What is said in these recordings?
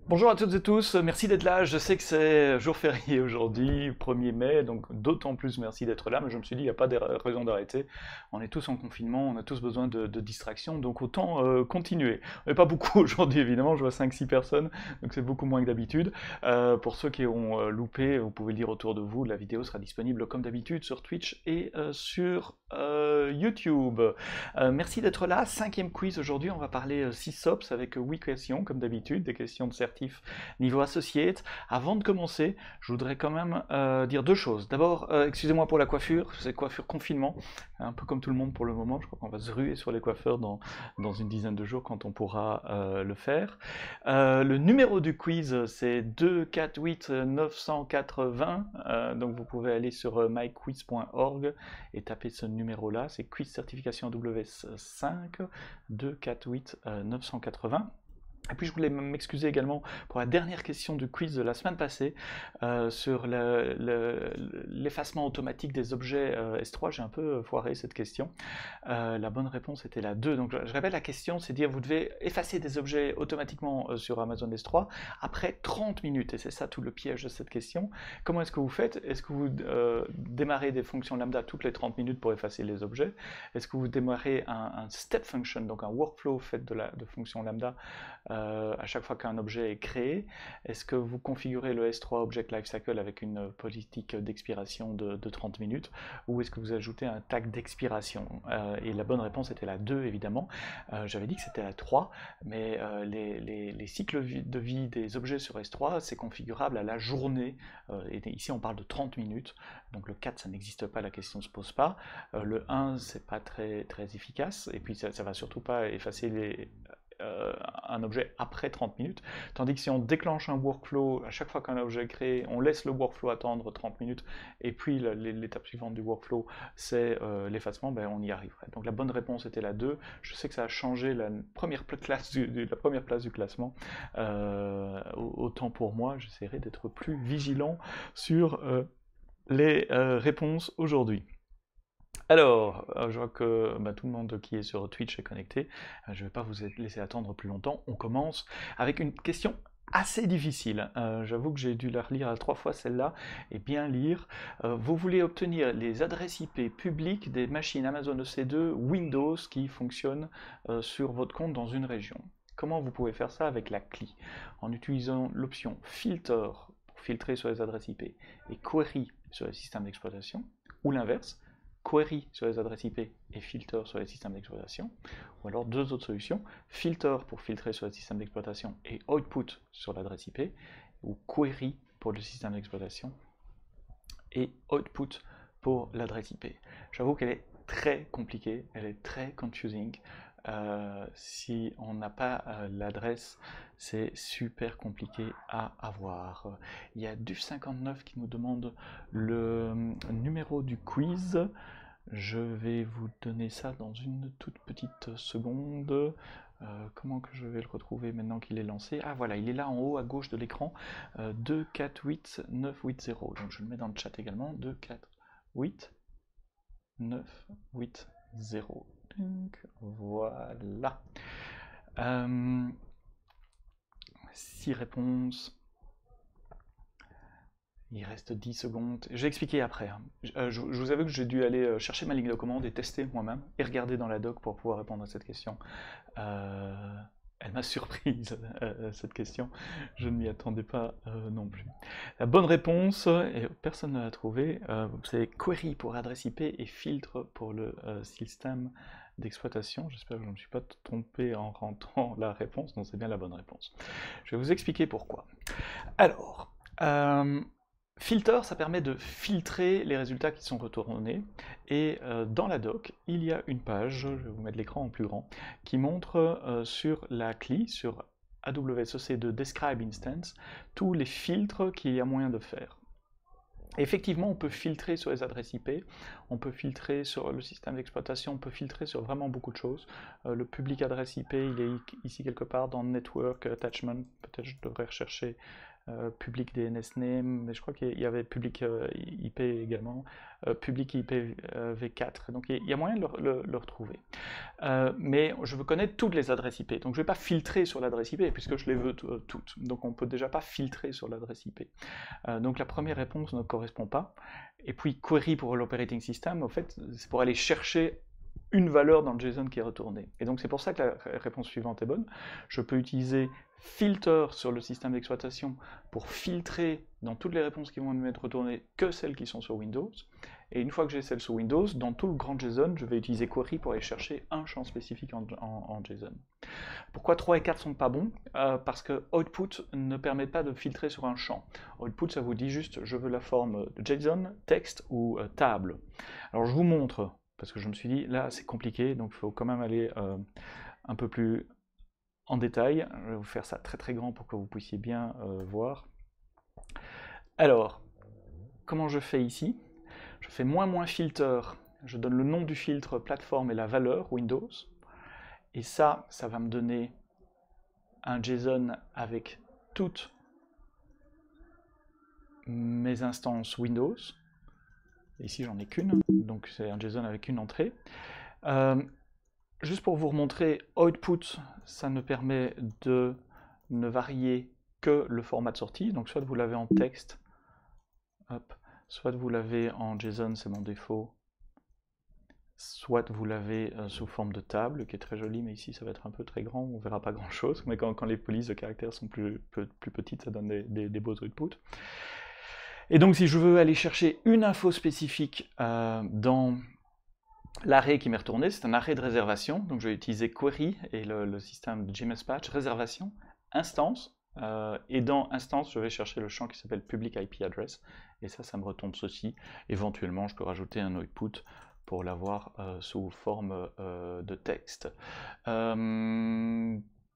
Bonjour à toutes et tous, merci d'être là. Je sais que c'est jour férié aujourd'hui, 1er mai, donc d'autant plus merci d'être là, mais je me suis dit, il n'y a pas de raison d'arrêter. On est tous en confinement, on a tous besoin de distraction, donc autant continuer. On n'est pas beaucoup aujourd'hui, évidemment, je vois 5-6 personnes, donc c'est beaucoup moins que d'habitude. Pour ceux qui ont loupé, vous pouvez le dire autour de vous, la vidéo sera disponible comme d'habitude sur Twitch et sur YouTube. Merci d'être là, 5e quiz aujourd'hui, on va parler SysOps avec 8 questions, comme d'habitude, des questions de certif niveau associate. Avant de commencer, je voudrais quand même dire deux choses. D'abord, excusez-moi pour la coiffure, c'est coiffure confinement, un peu comme tout le monde pour le moment. Je crois qu'on va se ruer sur les coiffeurs dans une dizaine de jours quand on pourra le faire. Le numéro du quiz, c'est 248 980. Donc vous pouvez aller sur myquiz.org et taper ce numéro-là. C'est quiz certification AWS5 248 980. Et puis je voulais m'excuser également pour la dernière question du quiz de la semaine passée sur l'effacement automatique des objets S3. J'ai un peu foiré cette question. La bonne réponse était la 2. Donc je répète la question, c'est dire vous devez effacer des objets automatiquement sur Amazon S3 après 30 minutes. Et c'est ça tout le piège de cette question. Comment est-ce que vous faites? Est-ce que vous démarrez des fonctions lambda toutes les 30 minutes pour effacer les objets? Est-ce que vous démarrez un step function, donc un workflow fait de fonctions lambda à chaque fois qu'un objet est créé? Est-ce que vous configurez le S3 Object Lifecycle avec une politique d'expiration de 30 minutes? Ou est-ce que vous ajoutez un tag d'expiration? Et la bonne réponse était la 2, évidemment. J'avais dit que c'était la 3, mais les cycles de vie des objets sur S3, c'est configurable à la journée. Et ici, on parle de 30 minutes. Donc le 4, ça n'existe pas, la question ne se pose pas. Le 1, c'est pas très efficace. Et puis, ça va surtout pas effacer un objet après 30 minutes, tandis que si on déclenche un workflow, à chaque fois qu'un objet est créé, on laisse le workflow attendre 30 minutes, et puis l'étape suivante du workflow, c'est l'effacement, ben on y arriverait. Donc la bonne réponse était la 2. Je sais que ça a changé la première place du classement. Autant pour moi, j'essaierai d'être plus vigilant sur les réponses aujourd'hui. Alors, je vois que tout le monde qui est sur Twitch est connecté. Je ne vais pas vous laisser attendre plus longtemps. On commence avec une question assez difficile. J'avoue que j'ai dû la relire à 3 fois celle-là et bien lire. Vous voulez obtenir les adresses IP publiques des machines Amazon EC2 Windows qui fonctionnent sur votre compte dans une région. Comment vous pouvez faire ça avec la CLI? En utilisant l'option Filter pour filtrer sur les adresses IP et Query sur les systèmes d'exploitation, ou l'inverse, Query sur les adresses IP et Filter sur les systèmes d'exploitation, ou alors deux autres solutions, Filter pour filtrer sur les systèmes d'exploitation et Output sur l'adresse IP, ou Query pour le système d'exploitation et Output pour l'adresse IP. J'avoue qu'elle est très compliquée, elle est très confusing. Si on n'a pas l'adresse, c'est super compliqué à avoir. Il y a DUF59 qui nous demande le numéro du quiz. Je vais vous donner ça dans une toute petite seconde. Comment que je vais le retrouver maintenant qu'il est lancé? Ah voilà, il est là en haut à gauche de l'écran. 248 980. Donc je le mets dans le chat également. 248 980. Donc, voilà. 6 réponses. Il reste 10 secondes. Je vais expliquer après. Je vous avoue que j'ai dû aller chercher ma ligne de commande et tester moi-même et regarder dans la doc pour pouvoir répondre à cette question. Elle m'a surprise, cette question. Je ne m'y attendais pas non plus. La bonne réponse, et personne ne l'a trouvée, c'est query pour adresse IP et filtre pour le système d'exploitation. J'espère que je ne me suis pas trompé en rentrant la réponse. Non, c'est bien la bonne réponse. Je vais vous expliquer pourquoi. Alors, Filter, ça permet de filtrer les résultats qui sont retournés. Et dans la doc, il y a une page, je vais vous mettre l'écran en plus grand, qui montre sur la CLI, sur AWS EC2 Describe Instance, tous les filtres qu'il y a moyen de faire. Effectivement, on peut filtrer sur les adresses IP, on peut filtrer sur le système d'exploitation, on peut filtrer sur vraiment beaucoup de choses. Le public adresse IP, il est ici quelque part dans Network Attachment, peut-être je devrais rechercher public DNS name, mais je crois qu'il y avait public IP également, public IP v4, donc il y a moyen de le retrouver. Mais je veux connaître toutes les adresses IP, donc je ne vais pas filtrer sur l'adresse IP, puisque je les veux toutes, donc on ne peut déjà pas filtrer sur l'adresse IP. Donc la première réponse ne correspond pas, et puis query pour l'operating system, en fait, c'est pour aller chercher une valeur dans le JSON qui est retournée. Et donc c'est pour ça que la réponse suivante est bonne. Je peux utiliser filter sur le système d'exploitation pour filtrer dans toutes les réponses qui vont m'être retournées que celles qui sont sur Windows. Et une fois que j'ai celles sur Windows, dans tout le grand JSON, je vais utiliser query pour aller chercher un champ spécifique en JSON. Pourquoi 3 et 4 sont pas bons? Parce que output ne permet pas de filtrer sur un champ. Output, ça vous dit juste je veux la forme JSON, texte ou table. Alors je vous montre, parce que je me suis dit, là c'est compliqué, donc il faut quand même aller un peu plus en détail. Je vais vous faire ça très très grand pour que vous puissiez bien voir. Alors, comment je fais ici? Je fais moins filter, je donne le nom du filtre, plateforme et la valeur, Windows, et ça va me donner un JSON avec toutes mes instances Windows. Ici j'en ai qu'une, donc c'est un JSON avec une entrée. Juste pour vous remontrer, output, ça ne permet de ne varier que le format de sortie, donc soit vous l'avez en texte, hop, soit vous l'avez en JSON, c'est mon défaut, soit vous l'avez sous forme de table, qui est très jolie, mais ici ça va être un peu très grand, on ne verra pas grand chose, mais quand les polices de caractères sont plus petites, ça donne des beaux outputs. Et donc si je veux aller chercher une info spécifique dans l'arrêt qui m'est retourné, c'est un arrêt de réservation, donc je vais utiliser query et le système de gmsPatch, réservation, instance, et dans instance, je vais chercher le champ qui s'appelle public IP address, et ça me retombe ceci. Éventuellement, je peux rajouter un output pour l'avoir sous forme de texte.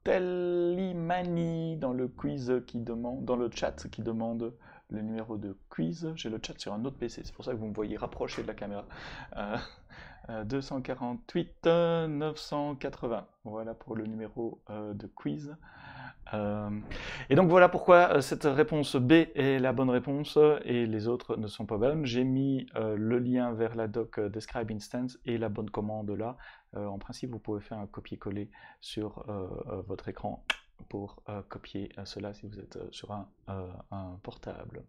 Tellimani dans le quiz qui demande, dans le chat qui demande le numéro de quiz. J'ai le chat sur un autre PC, c'est pour ça que vous me voyez rapprocher de la caméra. 248 980. Voilà pour le numéro de quiz. Et donc voilà pourquoi cette réponse B est la bonne réponse et les autres ne sont pas bonnes. J'ai mis le lien vers la doc describe instance et la bonne commande là. En principe, vous pouvez faire un copier-coller sur votre écran pour copier cela si vous êtes sur un portable.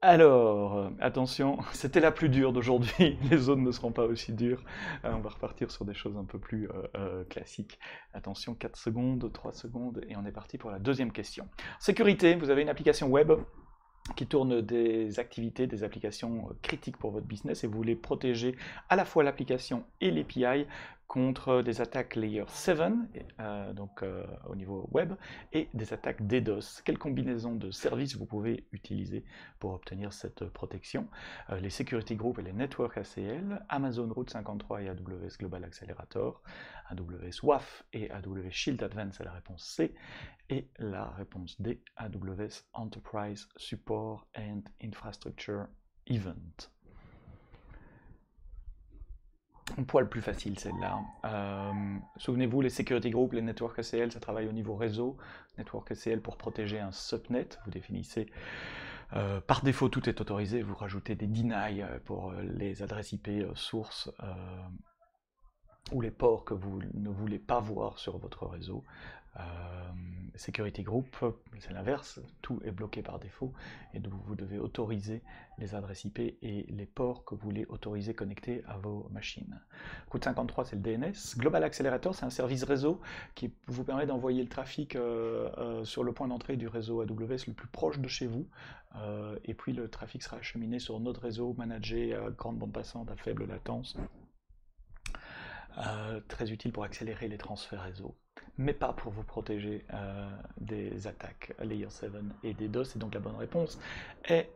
Alors, attention, c'était la plus dure d'aujourd'hui, les autres ne seront pas aussi dures. On va repartir sur des choses un peu plus classiques. Attention, 4 secondes, 3 secondes, et on est parti pour la deuxième question. Sécurité, vous avez une application web qui tourne des activités, des applications critiques pour votre business, et vous voulez protéger à la fois l'application et l'API contre des attaques Layer 7, donc au niveau web, et des attaques DDoS. Quelle combinaison de services vous pouvez utiliser pour obtenir cette protection? Les Security Group et les Network ACL, Amazon Route 53 et AWS Global Accelerator, AWS WAF et AWS Shield Advance est la réponse C, et la réponse D, AWS Enterprise Support and Infrastructure Event. Un poil plus facile celle-là. Souvenez-vous, les Security Group, les Network ACL, ça travaille au niveau réseau. Network ACL pour protéger un subnet, vous définissez par défaut tout est autorisé, vous rajoutez des deny pour les adresses IP sources ou les ports que vous ne voulez pas voir sur votre réseau. Security Group, c'est l'inverse, tout est bloqué par défaut et donc vous devez autoriser les adresses IP et les ports que vous voulez autoriser connectés à vos machines. Route 53, c'est le DNS. Global Accelerator, c'est un service réseau qui vous permet d'envoyer le trafic sur le point d'entrée du réseau AWS le plus proche de chez vous, et puis le trafic sera acheminé sur notre réseau managé à grande bande passante à faible latence. Très utile pour accélérer les transferts réseau, mais pas pour vous protéger des attaques Layer 7 et des DOS. Et donc la bonne réponse est,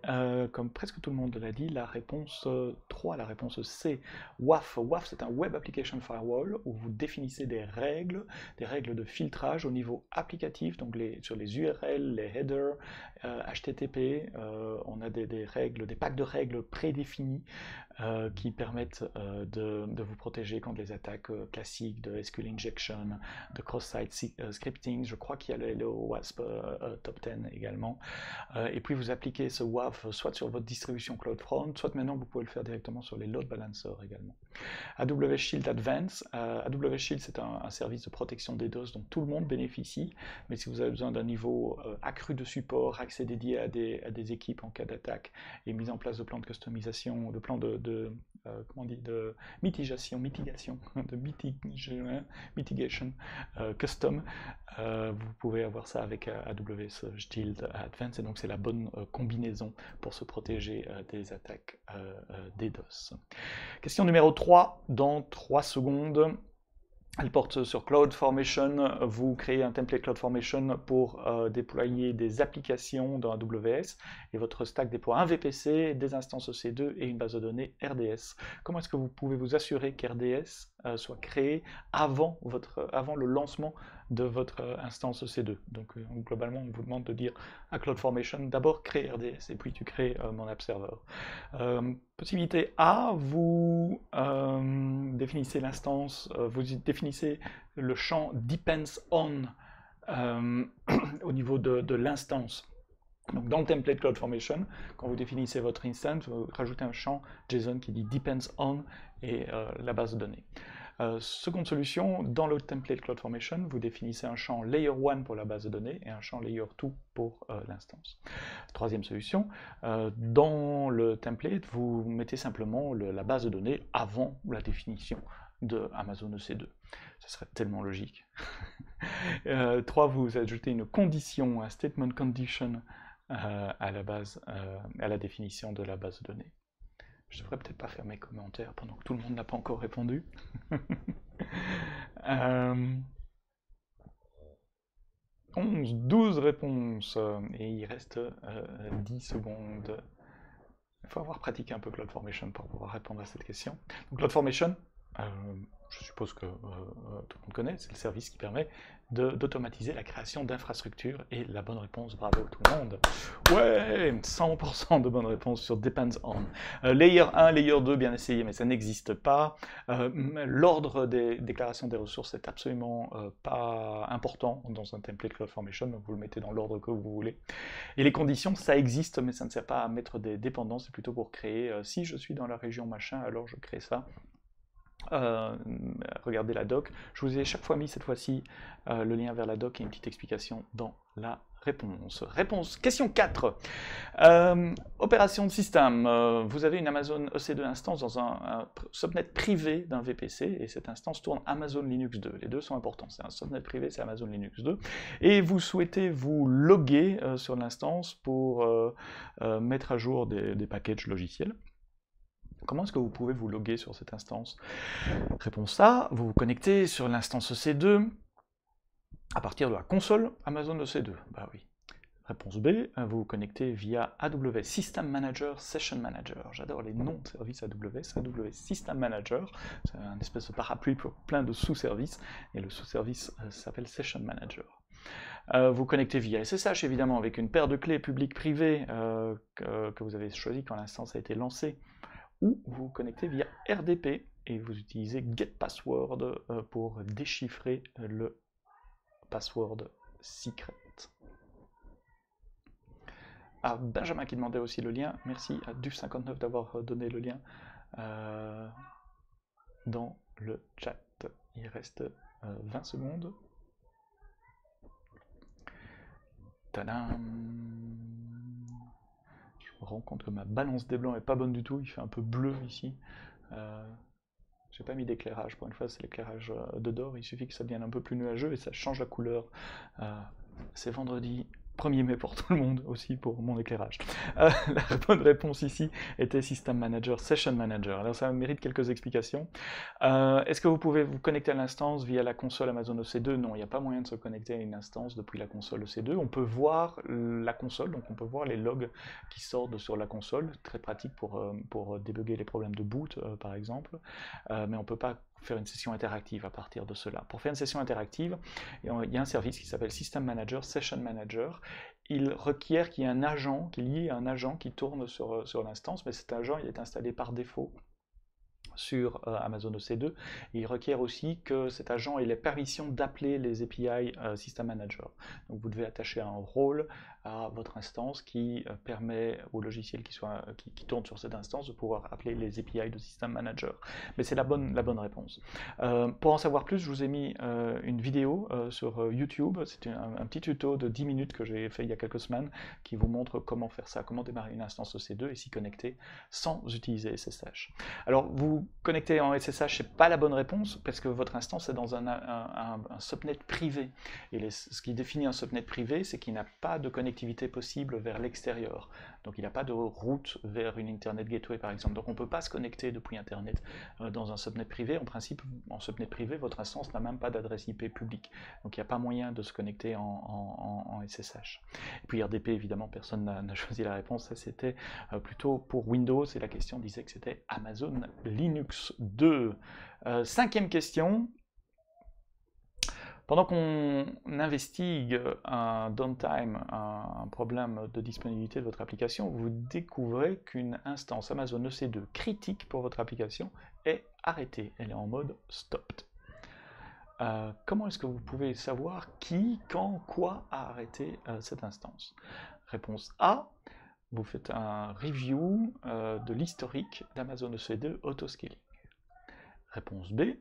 comme presque tout le monde l'a dit, la réponse 3, la réponse C, WAF. WAF, c'est un Web Application Firewall où vous définissez des règles de filtrage au niveau applicatif, donc sur les URL, les headers, HTTP, on a des règles, des packs de règles prédéfinis qui permettent de vous protéger contre les attaques classiques de SQL injection, de cross server-side scripting, je crois qu'il y a le Hello WASP Top 10 également. Et puis vous appliquez ce WAF soit sur votre distribution CloudFront, soit maintenant vous pouvez le faire directement sur les load balancers également. AWS Shield Advance, AWS Shield c'est un service de protection des DOS dont tout le monde bénéficie, mais si vous avez besoin d'un niveau accru de support, accès dédié à des équipes en cas d'attaque, et mise en place de plans de customisation, de plans de mitigation custom, vous pouvez avoir ça avec AWS Shield Advance, et donc c'est la bonne combinaison pour se protéger des attaques DDoS. Question numéro 3, dans 3 secondes. Elle porte sur CloudFormation. Vous créez un template CloudFormation pour déployer des applications dans AWS et votre stack déploie un VPC, des instances EC2 et une base de données RDS. Comment est-ce que vous pouvez vous assurer qu'RDS soit créé avant le lancement de votre instance EC2? Donc globalement, on vous demande de dire à CloudFormation d'abord crée RDS et puis tu crées mon app server. Possibilité A, vous définissez l'instance, vous définissez le champ depends on au niveau de l'instance. Donc dans le template CloudFormation, quand vous définissez votre instance, vous rajoutez un champ JSON qui dit depends on et la base de données. Seconde solution, dans le template CloudFormation, vous définissez un champ Layer 1 pour la base de données et un champ Layer 2 pour l'instance. Troisième solution, dans le template, vous mettez simplement la base de données avant la définition de Amazon EC2. Ce serait tellement logique. 3, vous ajoutez une condition, un statement condition à la définition de la base de données. Je devrais peut-être pas faire mes commentaires pendant que tout le monde n'a pas encore répondu. 11, 12 réponses, et il reste 10 secondes. Il faut avoir pratiqué un peu CloudFormation pour pouvoir répondre à cette question. Donc CloudFormation, je suppose que tout le monde connaît, c'est le service qui permet d'automatiser la création d'infrastructures, et la bonne réponse, bravo tout le monde. Ouais, 100% de bonnes réponses sur Depends On. Layer 1, Layer 2, bien essayé, mais ça n'existe pas. L'ordre des déclarations des ressources est absolument pas important dans un template CloudFormation, donc vous le mettez dans l'ordre que vous voulez. Et les conditions, ça existe, mais ça ne sert pas à mettre des dépendances, c'est plutôt pour créer, si je suis dans la région machin, alors je crée ça. Regardez la doc. Je vous ai chaque fois mis cette fois-ci le lien vers la doc et une petite explication dans la réponse. Question 4. Opération de système. Vous avez une Amazon EC2 instance dans un subnet privé d'un VPC, et cette instance tourne Amazon Linux 2. Les deux sont importants. C'est un subnet privé, c'est Amazon Linux 2. Et vous souhaitez vous loguer sur l'instance pour mettre à jour des packages logiciels. Comment est-ce que vous pouvez vous loguer sur cette instance? Réponse A, vous vous connectez sur l'instance EC2 à partir de la console Amazon EC2. Bah oui. Réponse B, vous vous connectez via AWS System Manager, Session Manager. J'adore les noms de services AWS. AWS System Manager, c'est un espèce de parapluie pour plein de sous-services, et le sous-service s'appelle Session Manager. Vous connectez via SSH, évidemment, avec une paire de clés publiques-privées que vous avez choisi quand l'instance a été lancée, ou vous vous connectez via RDP et vous utilisez getPassword pour déchiffrer le password secret. Ah, Benjamin qui demandait aussi le lien, merci à Duf59 d'avoir donné le lien dans le chat. Il reste 20 secondes. Tadam! Je me rends compte que ma balance des blancs est pas bonne du tout, il fait un peu bleu ici. J'ai pas mis d'éclairage, pour une fois c'est l'éclairage de Dor, il suffit que ça devienne un peu plus nuageux et ça change la couleur. C'est vendredi 1er mai pour tout le monde, aussi pour mon éclairage. La bonne réponse ici était System Manager, Session Manager. Alors ça mérite quelques explications. Est-ce que vous pouvez vous connecter à l'instance via la console Amazon EC2? Non, il n'y a pas moyen de se connecter à une instance depuis la console EC2. On peut voir la console, donc on peut voir les logs qui sortent sur la console, très pratique pour débugger les problèmes de boot par exemple, mais on ne peut pas faire une session interactive à partir de cela. Pour faire une session interactive, il y a un service qui s'appelle System Manager, Session Manager. Il requiert qu'il y ait un agent, qu'il y ait un agent qui tourne sur l'instance, mais cet agent il est installé par défaut sur Amazon EC2. Il requiert aussi que cet agent ait les permissions d'appeler les API System Manager. Donc vous devez attacher un rôle à votre instance qui permet au logiciel qui tourne sur cette instance de pouvoir appeler les API de System Manager. Mais c'est la bonne réponse. Pour en savoir plus, je vous ai mis une vidéo sur YouTube. C'est un petit tuto de 10 minutes que j'ai fait il y a quelques semaines qui vous montre comment faire ça, comment démarrer une instance EC2 et s'y connecter sans utiliser SSH. Alors, vous connecter en SSH, c'est pas la bonne réponse parce que votre instance est dans un subnet privé. Et ce qui définit un subnet privé, c'est qu'il n'a pas de connectivité possible vers l'extérieur. Donc il n'a pas de route vers une Internet Gateway par exemple. Donc on ne peut pas se connecter depuis Internet dans un subnet privé. En principe, en subnet privé, votre instance n'a même pas d'adresse IP publique. Donc il n'y a pas moyen de se connecter en SSH. Et puis RDP, évidemment, personne n'a choisi la réponse. Ça c'était plutôt pour Windows et la question disait que c'était Amazon Linux 2. Cinquième question. Pendant qu'on investigue un downtime, un problème de disponibilité de votre application, vous découvrez qu'une instance Amazon EC2 critique pour votre application est arrêtée. Elle est en mode stopped. Comment est-ce que vous pouvez savoir qui, quand, quoi a arrêté cette instance? Réponse A, vous faites un review de l'historique d'Amazon EC2 Autoscaling. Réponse B,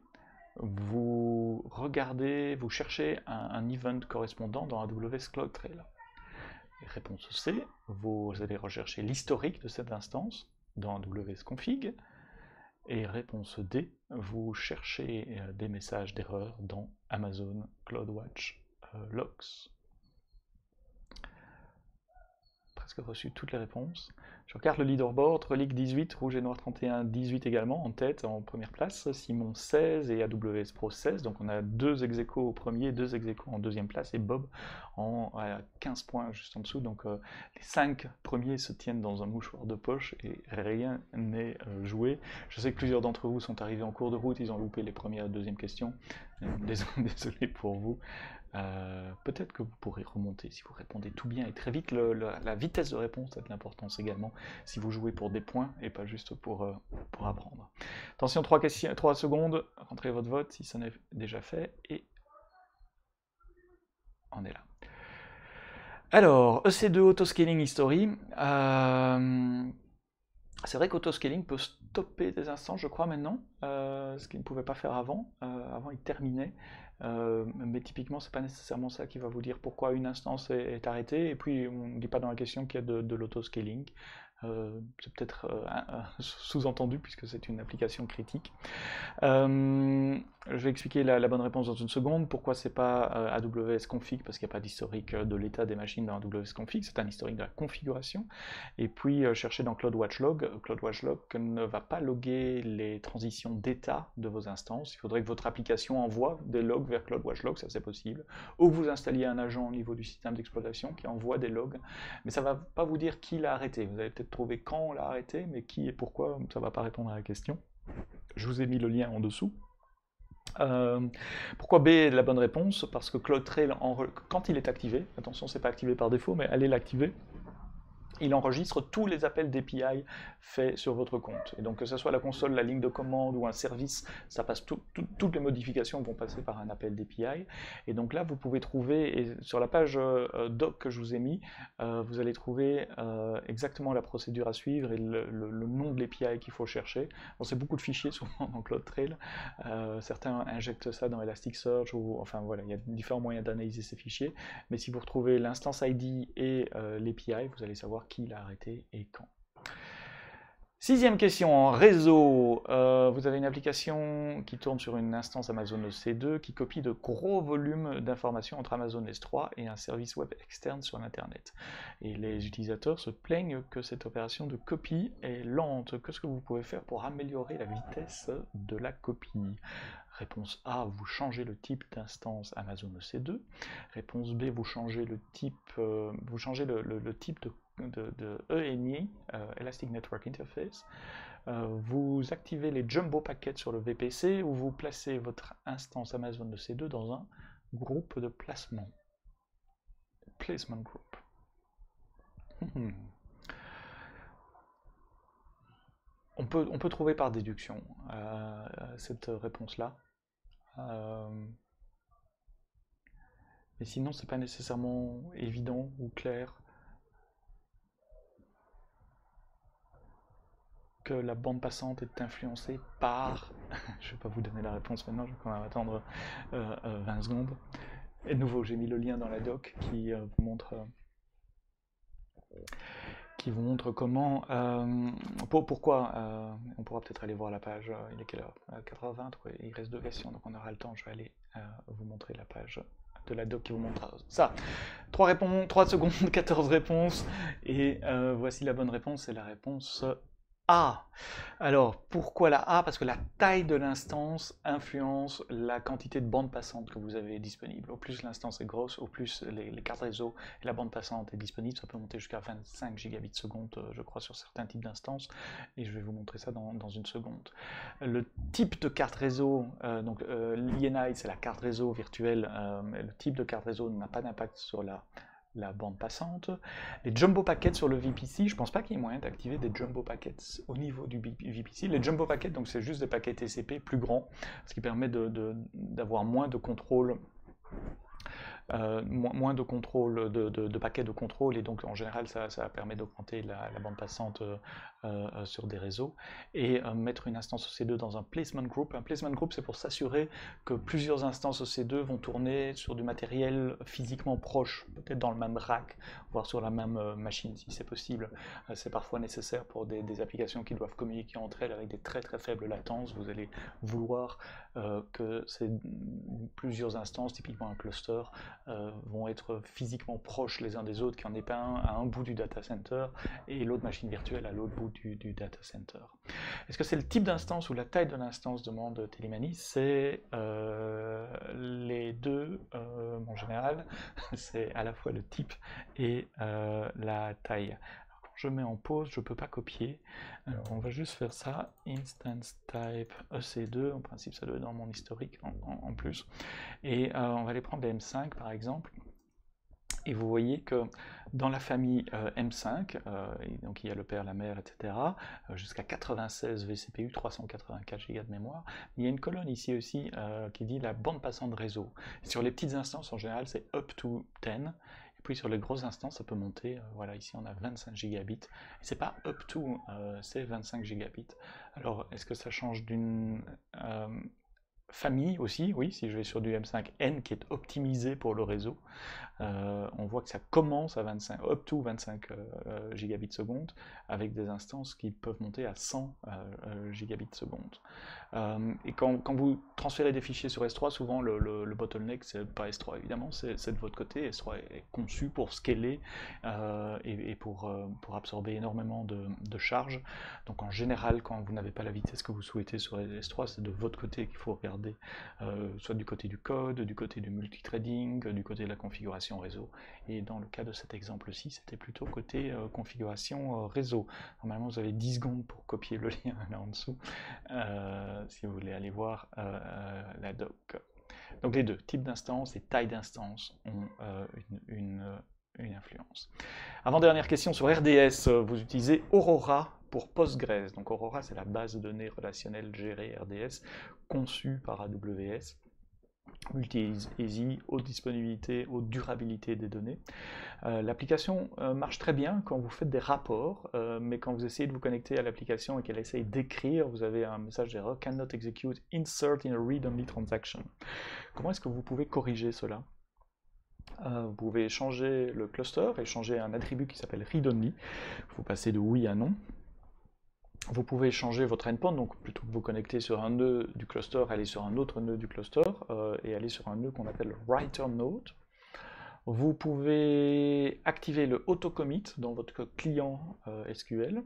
vous regardez, vous cherchez un event correspondant dans AWS CloudTrail. Réponse C, vous allez rechercher l'historique de cette instance dans AWS Config. Et réponse D, vous cherchez des messages d'erreur dans Amazon CloudWatch Logs. Presque reçu toutes les réponses. Je regarde le leaderboard, Relic 18, Rouge et Noir 31, 18 également, en tête, en première place, Simon 16 et AWS Pro 16, donc on a 2 ex-aequo au premier, 2 ex-aequo en deuxième place, et Bob à 15 points juste en dessous, donc les 5 premiers se tiennent dans un mouchoir de poche et rien n'est joué. Je sais que plusieurs d'entre vous sont arrivés en cours de route, ils ont loupé les premières et deuxièmes questions, désolé pour vous. Peut-être que vous pourrez remonter si vous répondez tout bien et très vite. La vitesse de réponse a de l'importance également si vous jouez pour des points et pas juste pour apprendre. Attention, 3 secondes, rentrez votre vote si ce n'est déjà fait et on est là. Alors, EC2 Autoscaling History. C'est vrai qu'Autoscaling peut stopper des instances, je crois, maintenant, ce qu'il ne pouvait pas faire avant. Avant, il terminait. Mais typiquement, c'est pas nécessairement ça qui va vous dire pourquoi une instance est arrêtée. Et puis, on ne dit pas dans la question qu'il y a de l'autoscaling. C'est peut-être sous-entendu puisque c'est une application critique. Je vais expliquer la bonne réponse dans une seconde. Pourquoi c'est pas AWS Config? Parce qu'il n'y a pas d'historique de l'état des machines dans AWS Config, c'est un historique de la configuration. Et puis chercher dans CloudWatch Log. CloudWatch Log ne va pas loguer les transitions d'état de vos instances. Il faudrait que votre application envoie des logs vers CloudWatch Log, ça c'est possible. Ou que vous installiez un agent au niveau du système d'exploitation qui envoie des logs. Mais ça ne va pas vous dire qui l'a arrêté. Vous allez peut-être trouver quand on l'a arrêté, mais qui et pourquoi, ça ne va pas répondre à la question. Je vous ai mis le lien en dessous. Pourquoi B est la bonne réponse? Parce que CloudTrail, quand il est activé, attention, c'est pas activé par défaut, mais allez l'activer, il enregistre tous les appels d'API faits sur votre compte. Et donc que ce soit la console, la ligne de commande ou un service, ça passe toutes les modifications vont passer par un appel d'API. Et donc là, vous pouvez trouver, et sur la page doc que je vous ai mis, vous allez trouver exactement la procédure à suivre et le nom de l'API qu'il faut chercher. Bon, c'est beaucoup de fichiers souvent dans CloudTrail. Certains injectent ça dans Elasticsearch, ou enfin voilà, il y a différents moyens d'analyser ces fichiers. Mais si vous retrouvez l'instance ID et l'API, vous allez savoir qui l'a arrêté et quand. Sixième question, en réseau, vous avez une application qui tourne sur une instance Amazon EC2 qui copie de gros volumes d'informations entre Amazon S3 et un service web externe sur l'Internet. Et les utilisateurs se plaignent que cette opération de copie est lente. Qu'est-ce que vous pouvez faire pour améliorer la vitesse de la copie? Réponse A, vous changez le type d'instance Amazon EC2. Réponse B, vous changez le type, de ENI, Elastic Network Interface. Vous activez les Jumbo Packets sur le VPC ou vous placez votre instance Amazon EC2 dans un groupe de placement. Placement Group. On peut trouver par déduction cette réponse-là. Mais sinon, c'est pas nécessairement évident ou clair que la bande passante est influencée par... Je vais pas vous donner la réponse maintenant, je vais quand même attendre 20 secondes. Et de nouveau, j'ai mis le lien dans la doc qui vous montre comment... pourquoi on pourra peut-être aller voir la page. Il est quelle heure 4h20, il reste 2 questions, donc on aura le temps. Je vais aller vous montrer la page de la doc qui vous montre ça. 3 secondes, 14 réponses. Et voici la bonne réponse, c'est la réponse A. Alors, pourquoi la A? Parce que la taille de l'instance influence la quantité de bande passante que vous avez disponible. Au plus l'instance est grosse, au plus les cartes réseau et la bande passante est disponible. Ça peut monter jusqu'à 25 gigabits seconde, je crois, sur certains types d'instances. Et je vais vous montrer ça dans une seconde. Le type de carte réseau, donc l'INI, c'est la carte réseau virtuelle. Le type de carte réseau n'a pas d'impact sur la bande passante. Les jumbo packets sur le VPC, je ne pense pas qu'il y ait moyen d'activer des jumbo packets au niveau du VPC. Les jumbo packets, donc c'est juste des paquets TCP plus grands, ce qui permet d'avoir moins de contrôle. Moins de contrôle, de paquets de contrôle, et donc en général ça permet d'augmenter la bande passante sur des réseaux, et mettre une instance OC2 dans un placement group. Un placement group, c'est pour s'assurer que plusieurs instances OC2 vont tourner sur du matériel physiquement proche, peut-être dans le même rack, voire sur la même machine si c'est possible. C'est parfois nécessaire pour des applications qui doivent communiquer entre elles avec des très très faibles latences. Vous allez vouloir que plusieurs instances, typiquement un cluster, vont être physiquement proches les uns des autres, qu'il n'y en ait pas un à un bout du data center et l'autre machine virtuelle à l'autre bout du data center. Est-ce que c'est le type d'instance ou la taille de l'instance, demande Télémanie? C'est les deux en général. C'est à la fois le type et la taille. Je mets en pause, je ne peux pas copier. Alors on va juste faire ça, instance type EC2, en principe ça doit être dans mon historique en plus. Et on va aller prendre les M5 par exemple. Et vous voyez que dans la famille M5, donc il y a le père, la mère, etc., jusqu'à 96 vCPU, 384 Go de mémoire, il y a une colonne ici aussi qui dit la bande passante réseau. Sur les petites instances, en général, c'est up to 10. Et puis sur les grosses instances, ça peut monter, voilà, ici on a 25 gigabits. Et c'est pas up to, c'est 25 gigabits. Alors, est-ce que ça change d'une famille aussi? Oui, si je vais sur du M5N qui est optimisé pour le réseau, on voit que ça commence à 25, up to 25 gigabits seconde, avec des instances qui peuvent monter à 100 gigabits seconde. Et quand vous transférez des fichiers sur S3, souvent le bottleneck, c'est pas S3 évidemment, c'est de votre côté. S3 est conçu pour scaler et pour absorber énormément de charge. Donc en général, quand vous n'avez pas la vitesse que vous souhaitez sur S3, c'est de votre côté qu'il faut regarder, soit du côté du code, du côté du multithreading, du côté de la configuration réseau. Et dans le cas de cet exemple-ci, c'était plutôt côté configuration réseau. Normalement, vous avez 10 secondes pour copier le lien là en dessous, si vous voulez aller voir la doc. Donc les deux, type d'instance et taille d'instance, ont une influence. Avant-dernière question sur RDS, vous utilisez Aurora pour Postgres. Donc Aurora, c'est la base de données relationnelle gérée RDS, conçue par AWS. Multi-easy, haute disponibilité, haute durabilité des données. L'application marche très bien quand vous faites des rapports, mais quand vous essayez de vous connecter à l'application et qu'elle essaye d'écrire, vous avez un message d'erreur, cannot execute insert in a read-only transaction. Comment est-ce que vous pouvez corriger cela? Vous pouvez changer le cluster et changer un attribut qui s'appelle read-only. Vous passez de oui à non. Vous pouvez changer votre endpoint, donc plutôt que vous connecter sur un nœud du cluster, aller sur un autre nœud du cluster et aller sur un nœud qu'on appelle writer node. Vous pouvez activer le auto-commit dans votre client SQL,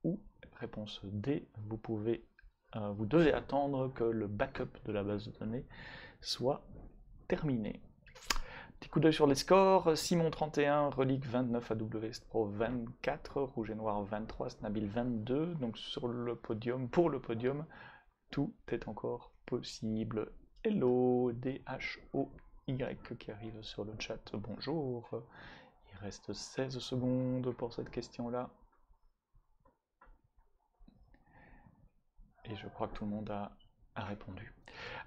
ou, réponse D, vous devez attendre que le backup de la base de données soit terminé. Petit coup d'œil sur les scores, Simon 31, Relic 29, AWS Pro 24, Rouge et Noir 23, Snabil 22, donc sur le podium, pour le podium, tout est encore possible. Hello, DHOY qui arrive sur le chat, bonjour. Il reste 16 secondes pour cette question-là. et je crois que tout le monde a répondu.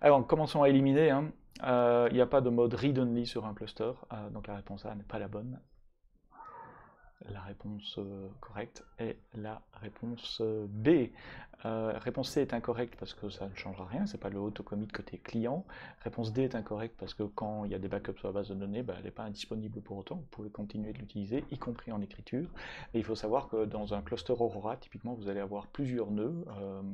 Alors, commençons à éliminer. Hein. Il n'y a pas de mode read-only sur un cluster, donc la réponse A n'est pas la bonne. La réponse correcte est la réponse B. Réponse C est incorrecte parce que ça ne changera rien, c'est pas le auto-commit côté client. Réponse D est incorrecte parce que quand il y a des backups sur la base de données, elle n'est pas indisponible pour autant, vous pouvez continuer de l'utiliser, y compris en écriture. Et il faut savoir que dans un cluster Aurora, typiquement, vous allez avoir plusieurs nœuds,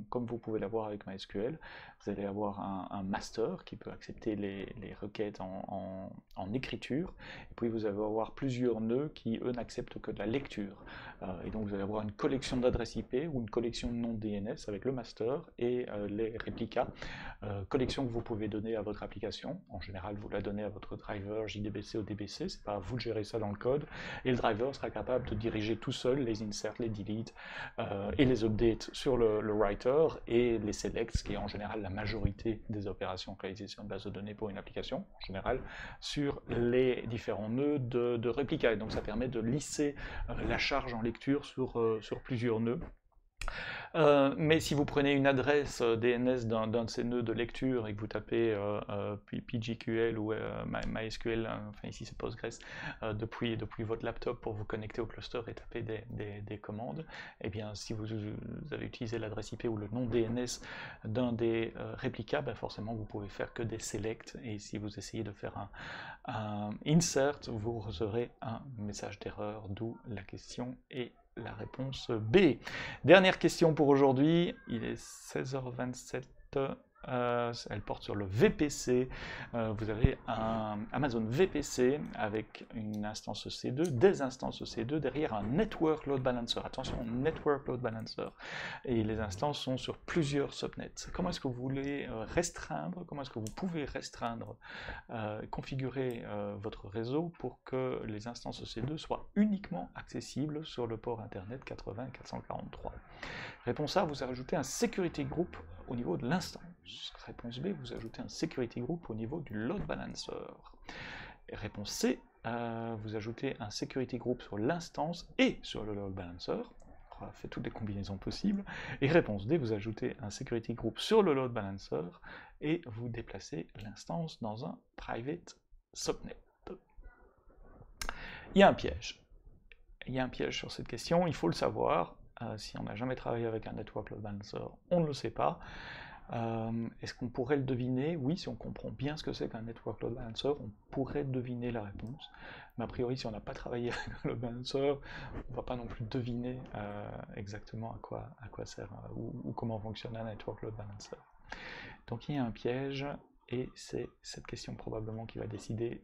comme vous pouvez l'avoir avec MySQL. Vous allez avoir un master qui peut accepter les requêtes en écriture, et puis vous allez avoir plusieurs nœuds qui, eux, n'acceptent que de la lecture. Et donc vous allez avoir une collection d'adresses IP ou une collection de noms DNS avec le master et les réplicas, collection que vous pouvez donner à votre application. En général, vous la donnez à votre driver JDBC ou DBC, c'est pas à vous de gérer ça dans le code, et le driver sera capable de diriger tout seul les inserts, les deletes et les updates sur le writer et les selects, qui est en général la majorité des opérations réalisées sur une base de données pour une application, en général, sur les différents nœuds de réplica. Et donc ça permet de lisser la charge en lecture sur plusieurs nœuds. Mais si vous prenez une adresse DNS d'un de ces nœuds de lecture et que vous tapez PGQL ou MySQL, enfin ici c'est Postgres, depuis votre laptop pour vous connecter au cluster et taper des commandes, et bien si vous avez utilisé l'adresse IP ou le nom DNS d'un des réplicas, ben forcément vous pouvez faire que des selects, et si vous essayez de faire un insert, vous recevrez un message d'erreur, d'où la question est la réponse B. Dernière question pour aujourd'hui, il est 16h27, elle porte sur le VPC. Vous avez un Amazon VPC avec une instance EC2, des instances EC2, derrière un Network Load Balancer. Attention, Network Load Balancer. Et les instances sont sur plusieurs subnets. Comment est-ce que vous voulez restreindre, comment est-ce que vous pouvez restreindre, configurer votre réseau pour que les instances EC2 soient uniquement accessibles sur le port Internet 80-443? Réponse A, vous ajoutez un security group au niveau de l'instance. Réponse B, vous ajoutez un security group au niveau du load balancer. Et réponse C, vous ajoutez un security group sur l'instance et sur le load balancer. On a fait toutes les combinaisons possibles. Et réponse D, vous ajoutez un security group sur le load balancer et vous déplacez l'instance dans un private subnet. Il y a un piège. Il y a un piège sur cette question, il faut le savoir. Si on n'a jamais travaillé avec un Network Load Balancer, on ne le sait pas. Est-ce qu'on pourrait le deviner? Oui, si on comprend bien ce que c'est qu'un Network Load Balancer, on pourrait deviner la réponse. Mais a priori, si on n'a pas travaillé avec un Load Balancer, on ne va pas non plus deviner exactement à quoi sert ou comment fonctionne un Network Load Balancer. Donc il y a un piège, et c'est cette question probablement qui va décider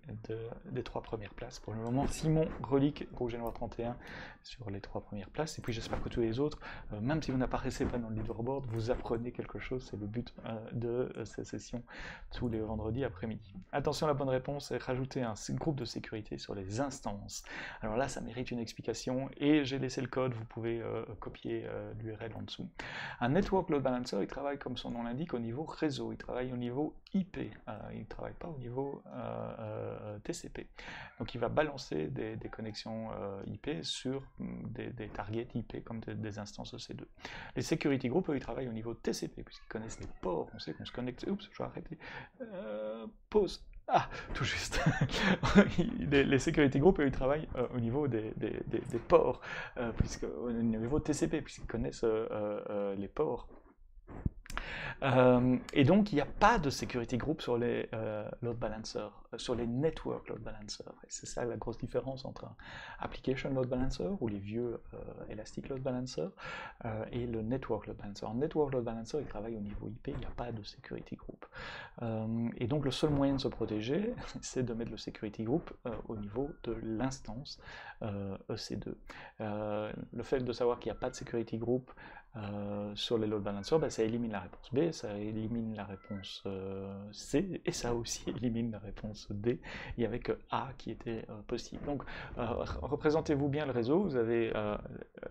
des 3 premières places. Pour le moment, Simon relique Rouge et Noir 31 sur les 3 premières places, et puis j'espère que tous les autres, même si vous n'apparaissez pas dans le leaderboard, vous apprenez quelque chose, c'est le but de ces sessions tous les vendredis après-midi. Attention, la bonne réponse est rajouter un groupe de sécurité sur les instances. Alors là, ça mérite une explication, et j'ai laissé le code, vous pouvez copier l'URL en dessous. Un Network Load Balancer, il travaille comme son nom l'indique au niveau réseau, il travaille au niveau IP, il ne travaille pas au niveau TCP. Donc il va balancer des connexions IP sur des targets IP comme des instances EC2. Les security groups, eux, ils travaillent au niveau TCP, puisqu'ils connaissent les ports, on sait qu'on se connecte... Oups, je vais arrêter. Pause. Ah, tout juste. Les security groups, eux, ils travaillent au niveau des ports, au niveau TCP, puisqu'ils connaissent les ports. Et donc il n'y a pas de security group sur les load balancers, sur les network load balancers. C'est ça la grosse différence entre un application load balancer ou les vieux Elastic load balancer et le network load balancer. En network load balancer, il travaille au niveau IP, il n'y a pas de security group. Et donc le seul moyen de se protéger, c'est de mettre le security group au niveau de l'instance EC2. Le fait de savoir qu'il n'y a pas de security group sur les load balancers, ça élimine la réponse B, ça élimine la réponse C, et ça aussi élimine la réponse D. Il n'y avait que A qui était possible. Donc, représentez-vous bien le réseau. Vous avez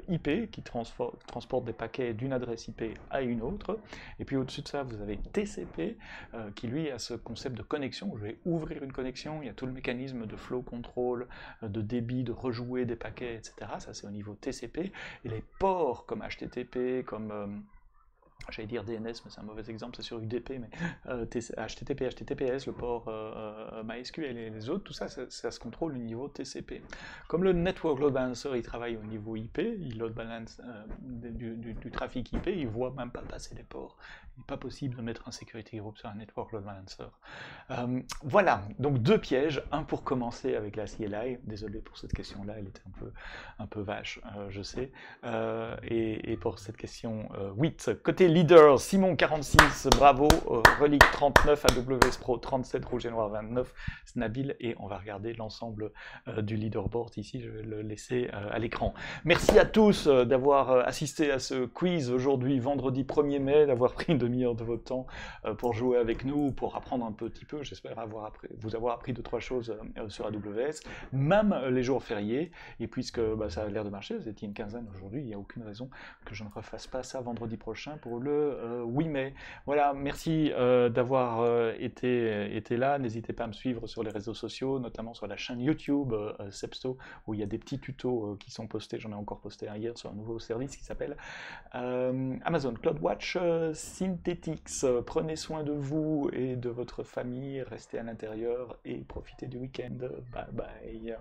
IP qui transporte des paquets d'une adresse IP à une autre, et puis au-dessus de ça, vous avez TCP qui, lui, a ce concept de connexion. Je vais ouvrir une connexion, il y a tout le mécanisme de flow control, de débit, de rejouer des paquets, etc. Ça, c'est au niveau TCP. Et les ports comme HTTP, comme j'allais dire DNS, mais c'est un mauvais exemple, c'est sur UDP, mais HTTP, HTTPS, le port MySQL et les autres, tout ça, ça se contrôle au niveau TCP. Comme le Network Load Balancer, il travaille au niveau IP, il load balance du trafic IP, il ne voit même pas passer les ports. Il n'est pas possible de mettre un security group sur un Network Load Balancer. Voilà, donc 2 pièges, un pour commencer avec la CLI, désolé pour cette question-là, elle était un peu vache, je sais, et pour cette question 8, côté leader, Simon 46, bravo, Relic 39, AWS Pro 37, Rouge et Noir 29, Snabil, et on va regarder l'ensemble du leaderboard ici, je vais le laisser à l'écran. Merci à tous d'avoir assisté à ce quiz aujourd'hui, vendredi 1er mai, d'avoir pris une demi-heure de votre temps pour jouer avec nous, pour apprendre un petit peu, j'espère vous avoir appris 2-3 choses sur AWS, même les jours fériés, et puisque ça a l'air de marcher, vous étiez une quinzaine aujourd'hui, il n'y a aucune raison que je ne refasse pas ça vendredi prochain pour le 8 mai. Voilà, merci d'avoir été là, n'hésitez pas à me suivre sur les réseaux sociaux, notamment sur la chaîne YouTube Sepsto, où il y a des petits tutos qui sont postés, j'en ai encore posté un hier sur un nouveau service qui s'appelle Amazon CloudWatch Synthetics. Prenez soin de vous et de votre famille, restez à l'intérieur et profitez du week-end. Bye bye.